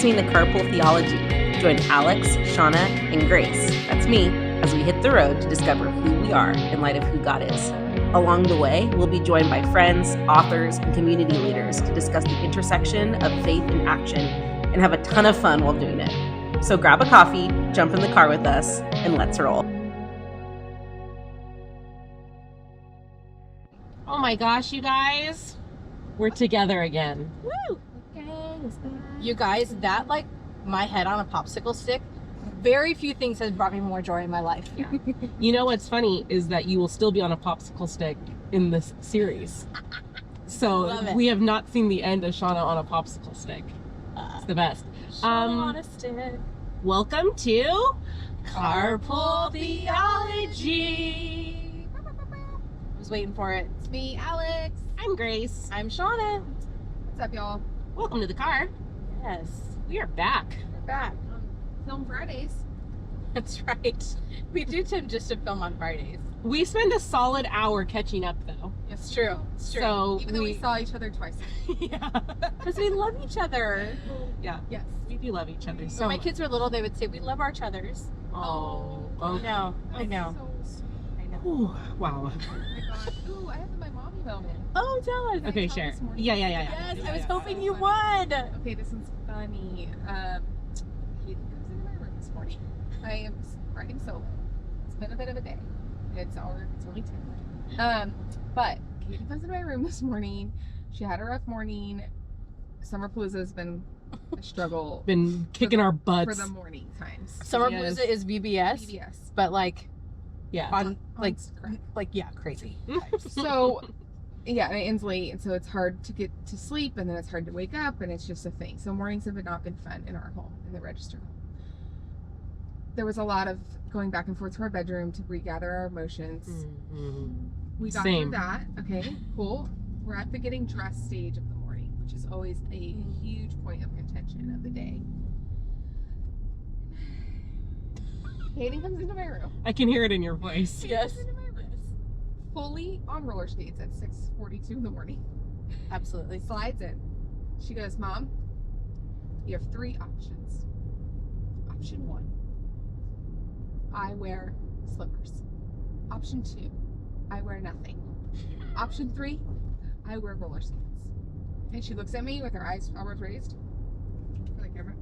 listening to Carpool Theology. Join Alex, Shauna, and Grace, that's me, as we hit the road to discover who we are in light of who God is. Along the way, we'll be joined by friends, authors, and community leaders to discuss the intersection of faith and action and have a ton of fun while doing it. So grab a coffee, jump in the car with us, and let's roll. Oh my gosh, you guys, we're together again. Woo! You guys, that like my head on a popsicle stick, very few things has brought me more joy in my life. Yeah. You know what's funny is that you will still be on a popsicle stick in this series. So we have not seen the end of Shauna on a popsicle stick. It's the best. On a stick. Welcome to Carpool Theology. I was waiting for it. It's me, Alex. I'm Grace. I'm Shauna. What's up, y'all? Welcome to the car. Yes. We are back. We're back on Film Fridays. That's right. We do tend just to film on Fridays. We spend a solid hour catching up though. It's true. It's true. So Even though we saw each other twice. Yeah. Because we love each other. Yeah. Yes. We do love each other so When my much. kids were little, they would say, we love our others. Oh. I know. I know. So I know. Ooh, wow. Oh my god. Ooh, I have my mommy moment. Oh, tell us. Okay, tell share. this morning? Yeah. Yes, Yeah, I was yeah. hoping you would. Okay, this one's funny. Katie comes into my room this morning. I am riding solo. It's been a bit of a day. It's only 10. But Katie comes into my room this morning. She had a rough morning. Summer Palooza's been a struggle. Been kicking our butts. For the morning times. Summer Yes. Palooza is VBS, PBS. but like Yeah. on like Instagram. crazy. So yeah, and it ends late, and so it's hard to get to sleep, and then it's hard to wake up, and it's just a thing. So mornings have not been fun in our home, in the register home. There was a lot of going back and forth to our bedroom to regather our emotions. Mhm. We got Same. through that. Okay, cool. We're at the getting dressed stage of the morning, which is always a huge point of contention of the day. Katie comes into my room. I can hear it in your voice. Yes. Comes into my room, fully on roller skates at 6:42 in the morning. Absolutely. Slides in. She goes, Mom, you have 3 options. Option 1, I wear slippers. Option 2, I wear nothing. Option 3, I wear roller skates. And she looks at me with her eyes almost raised for the camera.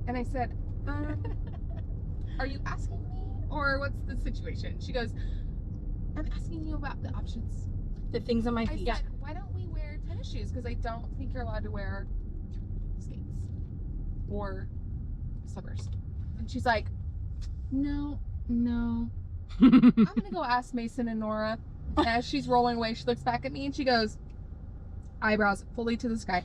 And I said, are you asking me, or what's the situation? She goes, I'm asking you about the options. The things on my I feet. said, why don't we wear tennis shoes? Because I don't think you're allowed to wear skates or slippers. And she's like, no. I'm gonna go ask Mason and Nora. And as she's rolling away, she looks back at me and she goes, eyebrows fully to the sky.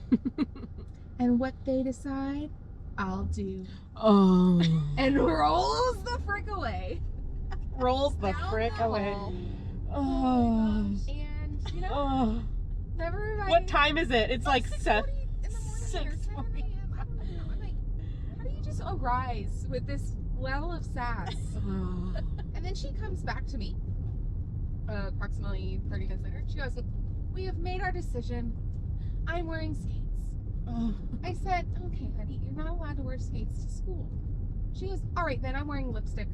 And what they decide, I'll do. Oh. And rolls the frick away. Rolls the Down frick the away. hall. Oh. And you know, Oh. never have I- What time is it? It's like 6:40 in the morning or 7 6:40. a.m. I don't know. I'm like, how do you just arise with this level of sass? And then she comes back to me approximately 30 minutes later. She goes, we have made our decision. I'm wearing skates. Oh. I said, okay, honey, you're not allowed to wear skates to school. She goes, all right, then I'm wearing lipstick.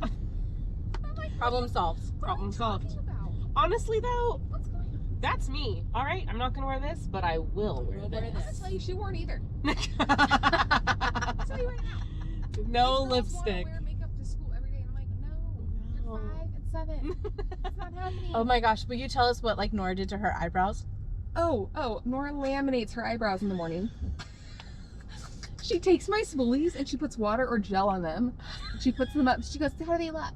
I'm like, Problem solved. what are Problem you solved. talking about? Honestly though, What's going on? that's me. All right, I'm not gonna wear this, but I will wear We'll wear this. I'm gonna tell you, she wore neither. No I'll tell you right now. These girls lipstick. wanna wear makeup to school every day. And I'm like, no, No. you're 5 and 7. It's not happening. Oh my gosh, will you tell us what like Nora did to her eyebrows? Oh, Nora laminates her eyebrows in the morning. She takes my spoolies and she puts water or gel on them. She puts them up. She goes, how do they look?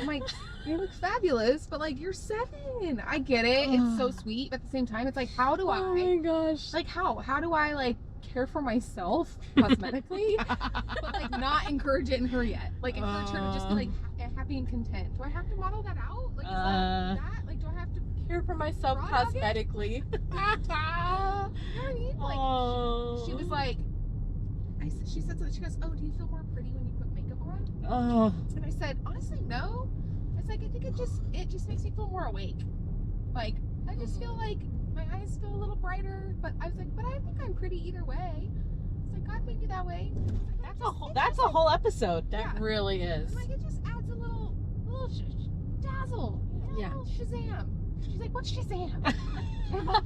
I'm like, they look fabulous, but like, you're 7. I get it. It's so sweet. But at the same time, it's like, how do Oh my I, gosh. like, how do I like care for myself cosmetically, but like not encourage it in her yet? Like, encourage her to just be like happy and content. Do I have to model that out? Like, is that? Like, do I have to Care for myself Raw dog it? cosmetically. you know what I mean? Like, Oh. she was like, she said something. She goes, oh, do you feel more pretty when you put makeup on? Oh. And I said, honestly, no. I was like, I think it just makes me feel more awake. Like, I just feel like my eyes feel a little brighter. But I was like, but I think I'm pretty either way. was like, God made you that way. That's a whole episode. That really is. I'm like, it just adds a little dazzle. Yeah. Little Shazam. She's like, what's Shazam? I'm like,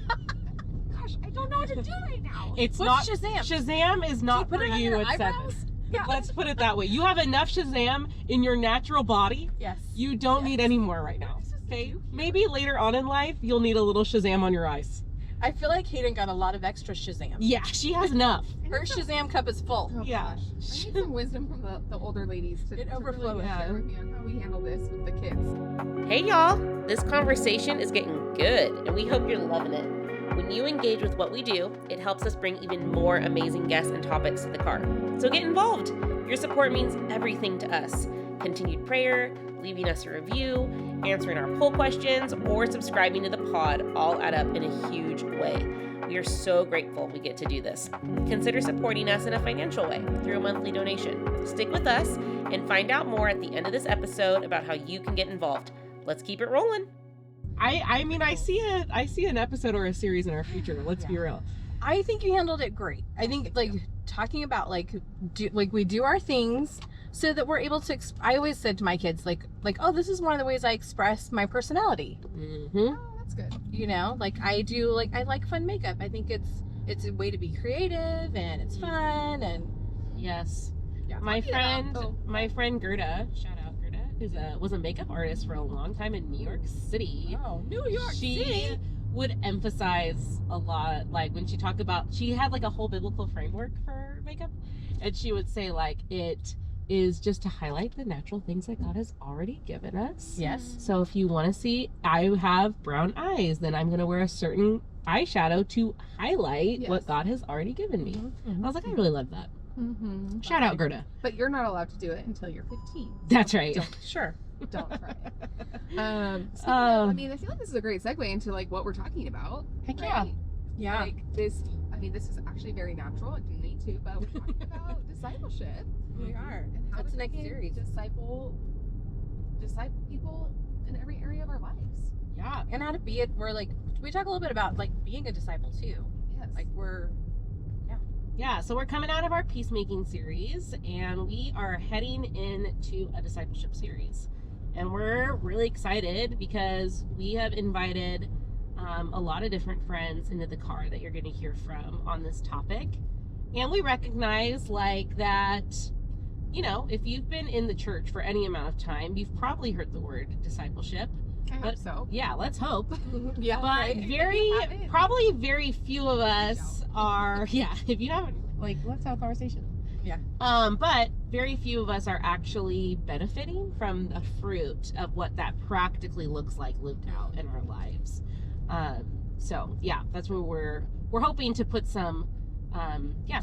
gosh, I don't know what to do right now. It's What's not Shazam? Shazam is not put for it on you your at eyebrows? 7. Yeah. Let's put it that way. You have enough Shazam in your natural body. Yes. You don't need any more right now. Okay? Maybe later on in life you'll need a little Shazam on your eyes. I feel like Hayden got a lot of extra Shazam. Yeah, she has enough. Her Shazam cup is full. Oh, Yeah. gosh. I need some wisdom from the older ladies to It really overflows. share with me on how we handle this with the kids. Hey y'all, this conversation is getting good and we hope you're loving it. When you engage with what we do, it helps us bring even more amazing guests and topics to the car. So get involved. Your support means everything to us. Continued prayer, leaving us a review, answering our poll questions, or subscribing to the pod all add up in a huge way. We are so grateful we get to do this. Consider supporting us in a financial way through a monthly donation. Stick with us and find out more at the end of this episode about how you can get involved. Let's keep it rolling. I mean, I see an episode or a series in our future. Let's be real. I think you handled it great. I think like talking about we do our things so that we're able to. I always said to my kids like oh, this is one of the ways I express my personality. Mm-hmm. Oh, that's good. You know, like I like fun makeup. I think it's a way to be creative and it's fun and Yes. Yeah. My friend Oh. Gerda, shout out Gerda, was a makeup artist for a long time in New York City. oh, New York She City. would emphasize a lot, like when she talked about, she had like a whole biblical framework for makeup, and she would say like it is just to highlight the natural things that God has already given us. Yes. So if you want to see, I have brown eyes, then I'm going to wear a certain eyeshadow to highlight Yes. what God has already given me. Mm-hmm. I was like, I really love that. Mm-hmm. Shout out Gerda. But you're not allowed to do it until you're 15. That's right. Sure. Don't try it. Speaking of, I mean, I feel like this is a great segue into like what we're talking about. Heck right? Yeah. Like this, I mean, this is actually very natural and to me too, but we're talking about discipleship. We are. And how That's to the next begin series. disciple people in every area of our lives. Yeah. And how to be it. We're like, we talk a little bit about like being a disciple too. Yes. Like Yeah, so we're coming out of our peacemaking series and we are heading into a discipleship series. And we're really excited because we have invited a lot of different friends into the car that you're going to hear from on this topic. And we recognize like that, you know, if you've been in the church for any amount of time, you've probably heard the word discipleship. I hope but- so. Yeah, let's hope. yeah. But right. probably very few of us are, if you haven't, like, let's have a conversation. Yeah. But very few of us are actually benefiting from the fruit of what that practically looks like lived out in our lives. So yeah, that's where we're hoping to put some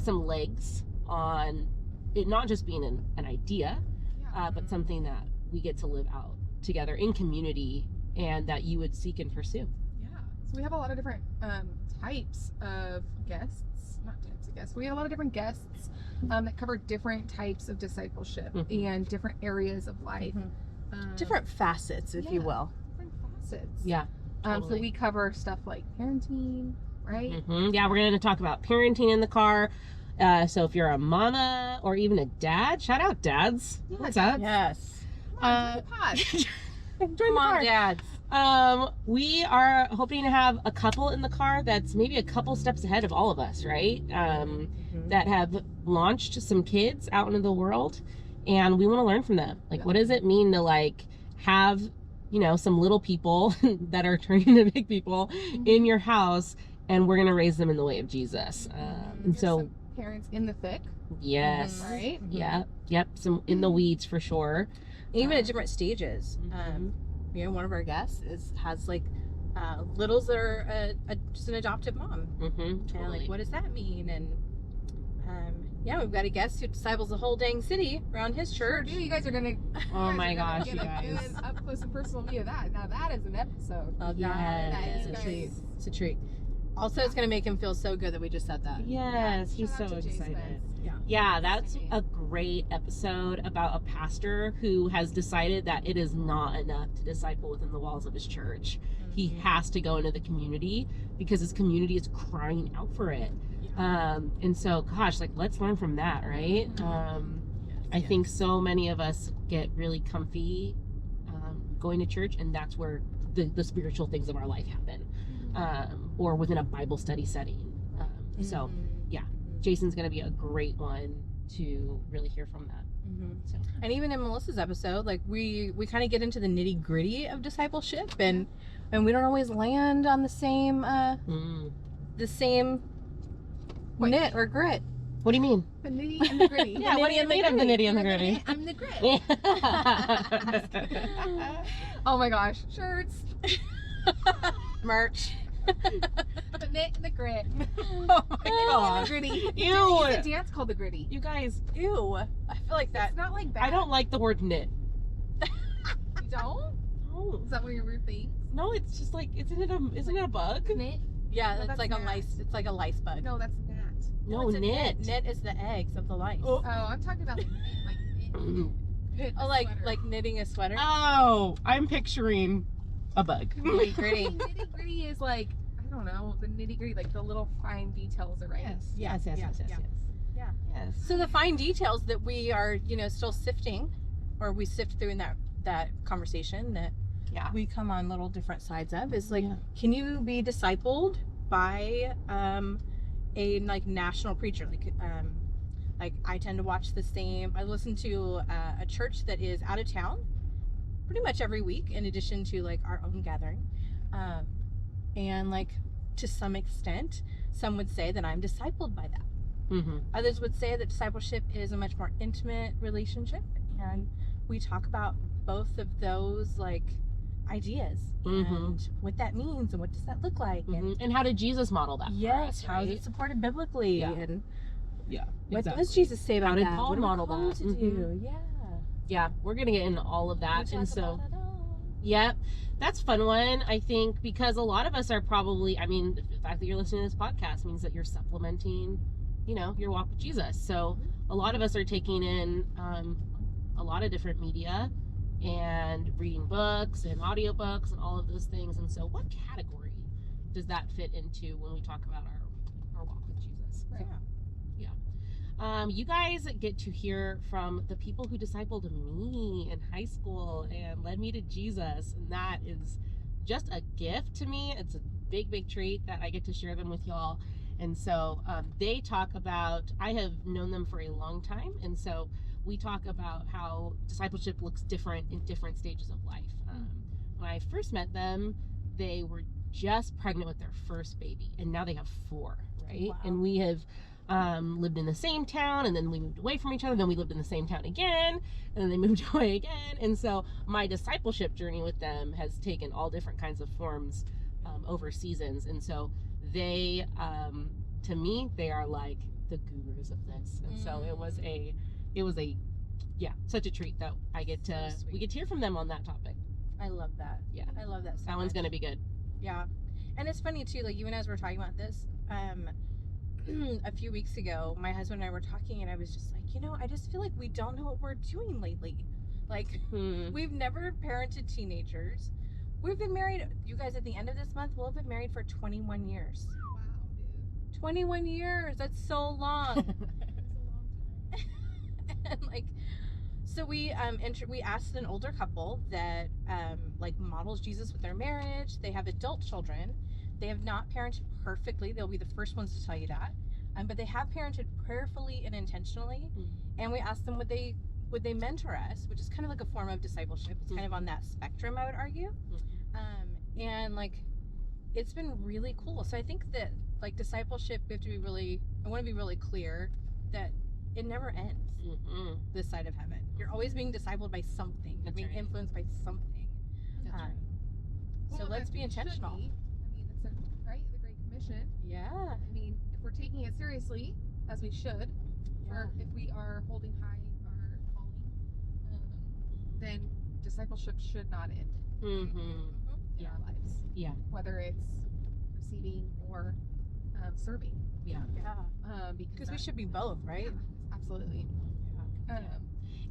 legs on it, not just being an idea, Yeah. but something that we get to live out together in community and that you would seek and pursue. Yeah. So we have a lot of different types of guests. Not types of guests. We have a lot of different guests that cover different types of discipleship Mhm. and different areas of life. Mhm. Different facets, if you yeah. will. Different facets. Yeah. So totally. we cover stuff like parenting, right? Yeah, we're going to talk about parenting in the car. So if you're a mama or even a dad, shout out dads. Yeah, What's up? Yes. Come on, join the pod. Join Come the on, car. dads. We are hoping to have a couple in the car that's maybe a couple steps ahead of all of us, right? That have launched some kids out into the world, and we want to learn from them. Like, Yeah. what does it mean to like have, you know, some little people that are turning into big people in your house, and we're gonna raise them in the way of Jesus. And There's so, some parents in the thick, yes, right? yep, some in the weeds for sure. Even at different stages. Mhm. You know, one of our guests has like littles that are just an adoptive mom. Mm-hmm, And totally. like, what does that mean? And we've got a guest who disciples the whole dang city around his Sure church. do. You guys are gonna. Oh you my guys gosh, are you gonna get guys. an up close and personal view of that. Now that is an episode. Oh, Yes. that is a Yes. treat. It's a treat. Also, it's gonna make him feel so good that we just said that. Yes, he's Shout so out to Jay excited. Smith. Yeah, that's a great episode about a pastor who has decided that it is not enough to disciple within the walls of his church. He has to go into the community because his community is crying out for it. And so, gosh, like, let's learn from that, right? I think so many of us get really comfy going to church, and that's where the spiritual things of our life happen, or within a Bible study setting. So, yeah, Jason's going to be a great one to really hear from that. So. And even in Melissa's episode, like we kind of get into the nitty gritty of discipleship, and we don't always land on the same knit or grit. What do you mean? The nitty and the gritty. Yeah, what do you mean of the nitty and the gritty? I'm the grit. Oh my gosh, shirts, Merch. the knit and the grit. Oh my god. The gritty. Ew. It's a dance called the gritty. You guys, Ew. I feel like that. It's not like that. I don't like the word knit. You don't? No. Is that what your root thinks? No, it's just like, isn't it a bug? Knit? Yeah, No, it's that's like gnat. a lice. It's like a lice bug. No, that's gnat. No, it's a knit. Knit is the eggs of the lice. Oh. Oh, I'm talking about like knit. Knit Oh, a like sweater. knitting a sweater. Oh, I'm picturing a bug. Nitty gritty. Nitty gritty is like, I don't know, the nitty gritty, like the little fine details are right. Yes. Yeah. Yes. So the fine details that we are, still sifting, or we sift through in that conversation that Yeah. we come on little different sides of is like, Yeah. can you be discipled by a like national preacher? Like I tend to watch the same. I listen to a church that is out of town pretty much every week, in addition to like our own gathering, and like to some extent, some would say that I'm discipled by that. Mm-hmm. Others would say that discipleship is a much more intimate relationship, and we talk about both of those like ideas and what that means and what does that look like, And how did Jesus model that? yes, for us, how is right? it supported biblically, Yeah. and Yeah. what does Jesus say about How did that? Paul What are we model called that? to do? Yeah, Yeah, we're gonna get into all of that, we and talk so about it all. Yep. That's a fun one, I think, because a lot of us are probably, I mean, the fact that you're listening to this podcast means that you're supplementing, your walk with Jesus. So a lot of us are taking in a lot of different media and reading books and audiobooks and all of those things. And so what category does that fit into when we talk about our walk with Jesus? Right. You guys get to hear from the people who discipled me in high school and led me to Jesus, and that is just a gift to me. It's a big, big treat that I get to share them with y'all. And so they talk about, I have known them for a long time, and so we talk about how discipleship looks different in different stages of life. When I first met them, they were just pregnant with their first baby, and now they have 4, right? Wow. And we have lived in the same town, and then we moved away from each other, then we lived in the same town again, and then they moved away again. And so my discipleship journey with them has taken all different kinds of forms over seasons. And so they, to me, they are like the gurus of this. And so it was such a treat that I get to, So sweet. we get to hear from them on that topic. I love that. Yeah. I love that so That one's much. going to be good. Yeah. And it's funny too, like even as we're talking about this, a few weeks ago, my husband and I were talking, and I was just like, I just feel like we don't know what we're doing lately. Like, we've never parented teenagers. We've been married, you guys, at the end of this month, we'll have been married for 21 years. Wow, dude. 21 years, that's so long. That's a long time. And like, so we asked an older couple that like models Jesus with their marriage. They have adult children. They have not parented perfectly. They'll be the first ones to tell you that. But they have parented prayerfully and intentionally. And we asked them would they mentor us, which is kind of like a form of discipleship. It's kind of on that spectrum, I would argue. And like, it's been really cool. So I think that like discipleship, I want to be really clear that it never ends this side of heaven. You're always being discipled by something. You're That's being right. influenced by something. That's right. So Well, let's that be should intentional. be. I mean, it's right, the Great Commission. Yeah. I mean, if we're taking it seriously, as we should, or if we are holding high our calling, then discipleship should not end in our lives. Yeah. Whether it's receiving or serving. Yeah. Because we should be both, right? Yeah, absolutely.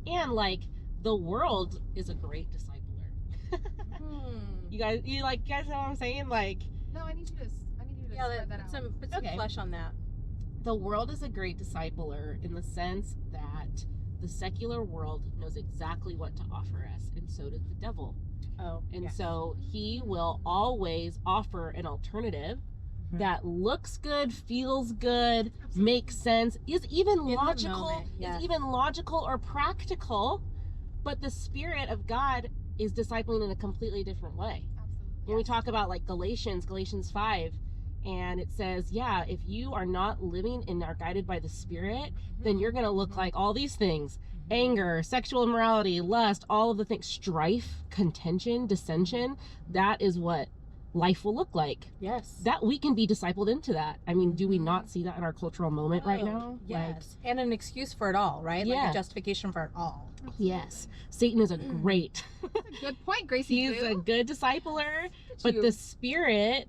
And like, the world is a great discipler. You guys know what I'm saying? Like, No, I need you to Yeah, spread that out. put some Okay. flesh on that. the world is a great discipler in the sense that the secular world knows exactly what to offer us, and so does the devil. Oh, And yes. so he will always offer an alternative that looks good, feels good, makes sense, is even In the logical, moment, yes. is even logical or practical, but the Spirit of God is discipling in a completely different way. Absolutely. When we talk about like Galatians 5, and it says, yeah, if you are not living and are guided by the Spirit, then you're going to look like all these things: anger, sexual immorality, lust, all of the things, strife, contention, dissension. That is what life will look like. Yes. That we can be discipled into that. I mean, do we not see that in our cultural moment right now? Yes. And an excuse for it all, right? Yeah. Like a justification for it all. Like, yes. Satan is a great. Good point, Gracie. He's a good discipler, but you. the Spirit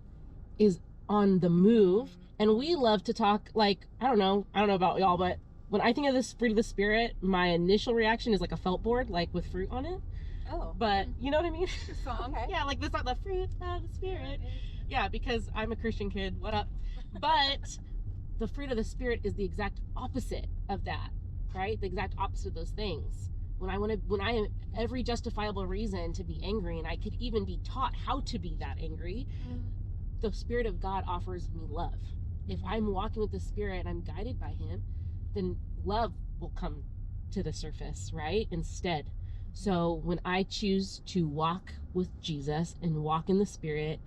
is on the move, and we love to talk, like, I don't know about y'all, but when I think of this fruit of the Spirit, my initial reaction is like a felt board, like with fruit on it. Oh. But you know what I mean? Song. Okay. Yeah, like this, the fruit of the Spirit. Yeah, because I'm a Christian kid. What up? But the fruit of the Spirit is the exact opposite of that, right? The exact opposite of those things. When I have every justifiable reason to be angry, and I could even be taught how to be that angry, the Spirit of God offers me love. If I'm walking with the Spirit and I'm guided by Him, then love will come to the surface, right? Instead. So when I choose to walk with Jesus and walk in the Spirit,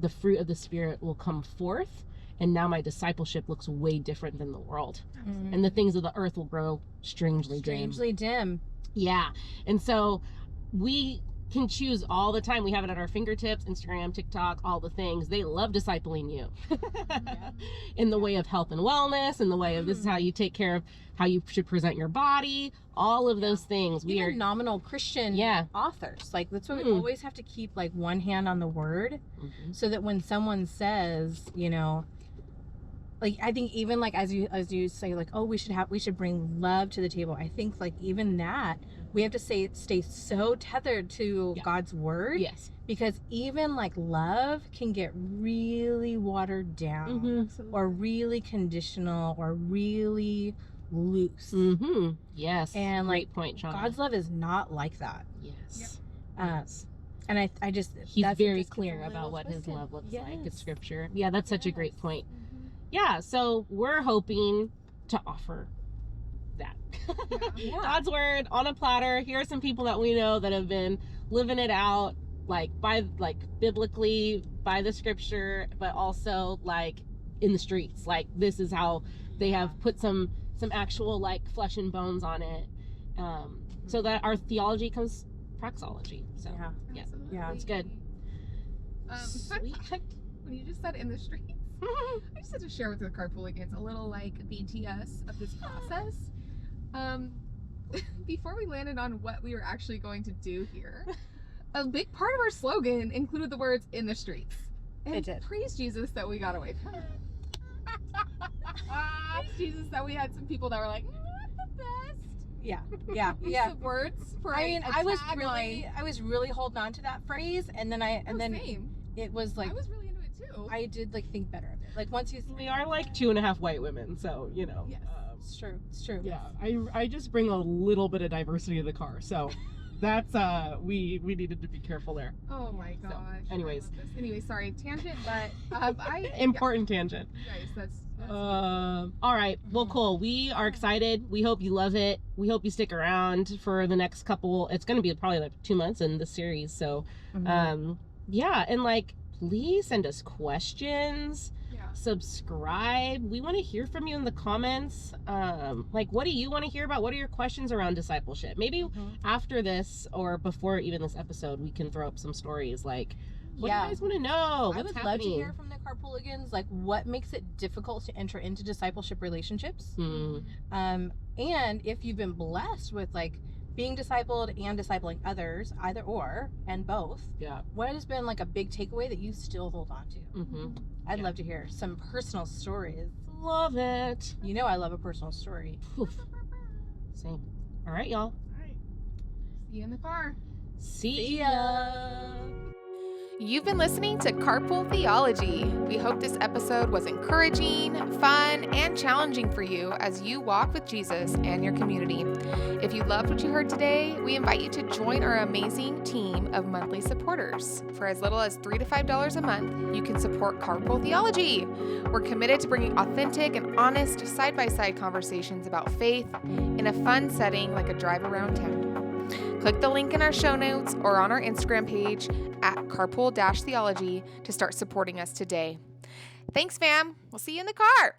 the fruit of the Spirit will come forth, and now my discipleship looks way different than the world. And the things of the earth will grow strangely dim. Yeah. And so we can choose all the time. We have it at our fingertips: Instagram, TikTok, all the things. They love discipling you in the way of health and wellness, in the way of this is how you take care of how you should present your body, all of those things. We Even are nominal Christian authors. Like, that's why we always have to keep like one hand on the word, so that when someone says, you know, like, I think even like as you say, like, oh, we should bring love to the table. I think like even that we have to stay so tethered to God's word. Yes. Because even like love can get really watered down, or really conditional, or really loose. Yes. And great like point, Shauna. God's love is not like that. Yes. And I just He's that's very just clear gets a about little what twisted. His love looks like in Yes. Scripture. Yeah, that's such a great Yes. point. Yeah, so we're hoping to offer that. Yeah. God's word on a platter. Here are some people that we know that have been living it out, like biblically, by the Scripture, but also like in the streets. Like, this is how they have put some actual like flesh and bones on it, so that our theology comes praxology. So yeah, it's good. Fun fact, when you just said in the streets, I just had to share with the carpooligans a little like BTS of this process. Before we landed on what we were actually going to do here, a big part of our slogan included the words "in the streets." And It did. Praise Jesus that we got away from it. Praise Jesus that we had some people that were like, "Not the best." Yeah. Use of words for I mean, a I was tagline. really holding on to that phrase, and then Same. it was like I was really into it too. I did like think better of it. Like, once you We are like 2.5 white women, so you know. Yes. it's true. Yeah, I just bring a little bit of diversity to the car, so that's we needed to be careful there. Oh my gosh. anyways. Anyway, sorry, tangent, but Important tangent. you guys, that's All right. Well, cool. We are excited. We hope you love it. We hope you stick around for the next couple. It's going to be probably like 2 months in the series. So, yeah. And like, please send us questions. Subscribe. We want to hear from you in the comments. Like, what do you want to hear about? What are your questions around discipleship? Maybe after this or before even this episode, we can throw up some stories like, what do you guys want to know? I would love to hear from the carpooligans, like, what makes it difficult to enter into discipleship relationships. And if you've been blessed with like being discipled and discipling others, either or, and both. Yeah. What has been like a big takeaway that you still hold on to? I'd love to hear some personal stories. Love it. You know, I love a personal story. Same. All right, y'all. all right. See you in the car. See ya. You've been listening to Carpool Theology. We hope this episode was encouraging, fun, and challenging for you as you walk with Jesus and your community. If you loved what you heard today, we invite you to join our amazing team of monthly supporters. For as little as $3 to $5 a month, you can support Carpool Theology. We're committed to bringing authentic and honest side-by-side conversations about faith in a fun setting like a drive around town. Click the link in our show notes or on our Instagram page at carpool-theology to start supporting us today. Thanks, fam. We'll see you in the car.